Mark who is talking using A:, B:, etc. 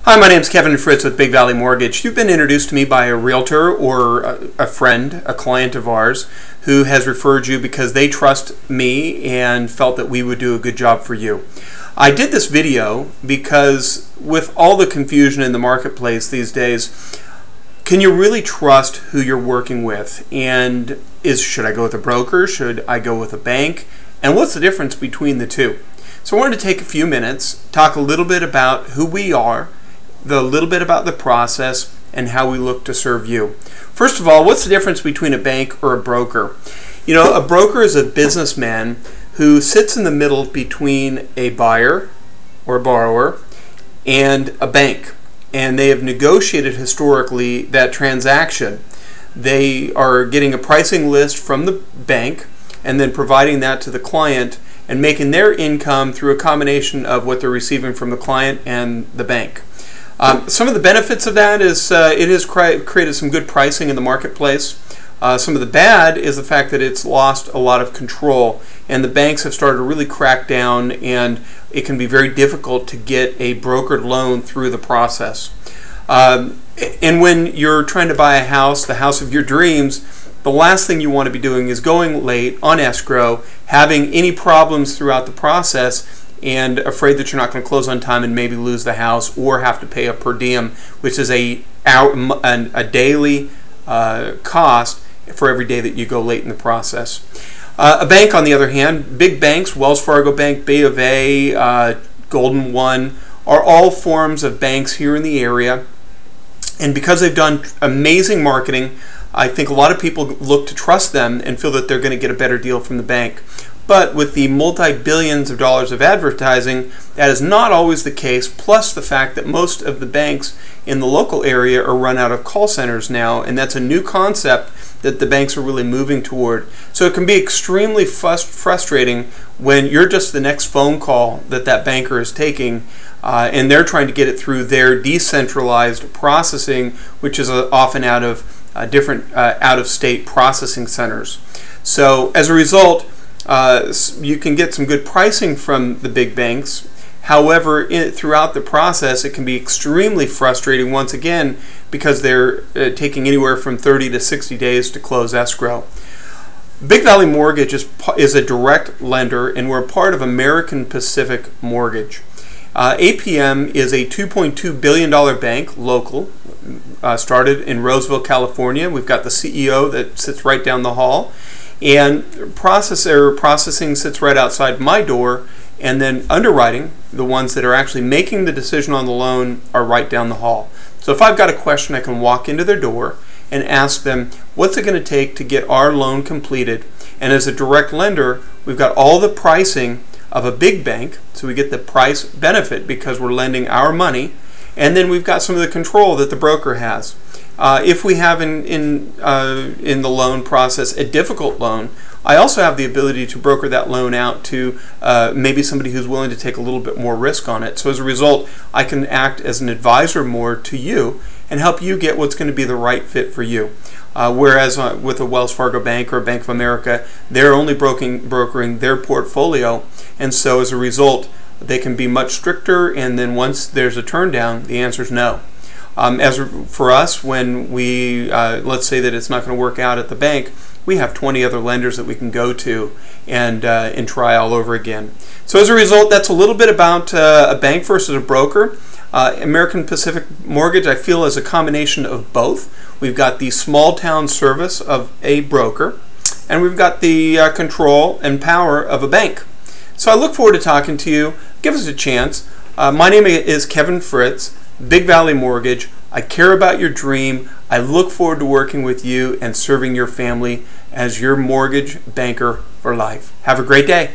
A: Hi, my name is Kevin Fritz with Big Valley Mortgage. You've been introduced to me by a realtor or a friend, a client of ours, who has referred you because they trust me and felt that we would do a good job for you. I did this video because with all the confusion in the marketplace these days, can you really trust who you're working with? And should I go with a broker? Should I go with a bank? And what's the difference between the two? So I wanted to take a few minutes, talk a little bit about who we are, a little bit about the process, and how we look to serve you. First of all, what's the difference between a bank or a broker? You know, a broker is a businessman who sits in the middle between a buyer or borrower and a bank. And they have negotiated historically that transaction. They are getting a pricing list from the bank and then providing that to the client and making their income through a combination of what they're receiving from the client and the bank. Some of the benefits of that is it has created some good pricing in the marketplace. Some of the bad is the fact that it's lost a lot of control, and the banks have started to really crack down, and it can be very difficult to get a brokered loan through the process. And when you're trying to buy a house, the house of your dreams, the last thing you want to be doing is going late on escrow, having any problems throughout the process, and afraid that you're not going to close on time and maybe lose the house or have to pay a per diem, which is a daily cost for every day that you go late in the process. A bank, on the other hand, big banks, Wells Fargo Bank, B of A, Golden One, are all forms of banks here in the area. And because they've done amazing marketing, I think a lot of people look to trust them and feel that they're going to get a better deal from the bank. But with the multi-billions of dollars of advertising, that is not always the case, plus the fact that most of the banks in the local area are run out of call centers now, and that's a new concept that the banks are really moving toward. So it can be extremely frustrating when you're just the next phone call that banker is taking, and they're trying to get it through their decentralized processing, which is often out of different out-of-state processing centers. So as a result, you can get some good pricing from the big banks. However, throughout the process, it can be extremely frustrating once again because they're taking anywhere from 30 to 60 days to close escrow. Big Valley Mortgage is a direct lender, and we're a part of American Pacific Mortgage. APM is a $2.2 billion bank, local, started in Roseville, California. We've got the CEO that sits right down the hall. And processing sits right outside my door, and then underwriting, the ones that are actually making the decision on the loan, are right down the hall. So if I've got a question, I can walk into their door and ask them, what's it going to take to get our loan completed? And as a direct lender, we've got all the pricing of a big bank, so we get the price benefit because we're lending our money, and then we've got some of the control that the broker has. If we have in the loan process a difficult loan, I also have the ability to broker that loan out to maybe somebody who's willing to take a little bit more risk on it. So as a result, I can act as an advisor more to you and help you get what's going to be the right fit for you. Whereas with a Wells Fargo Bank or Bank of America, they're only brokering their portfolio, and so as a result, they can be much stricter, and then once there's a turn down, the answer is no. As for us, when we let's say that it's not going to work out at the bank, we have 20 other lenders that we can go to and try all over again. So as a result, that's a little bit about a bank versus a broker. American Pacific Mortgage, I feel, is a combination of both. We've got the small town service of a broker, and we've got the control and power of a bank. So I look forward to talking to you. Give us a chance. My name is Kevin Fritz, Big Valley Mortgage. I care about your dream. I look forward to working with you and serving your family as your mortgage banker for life. Have a great day.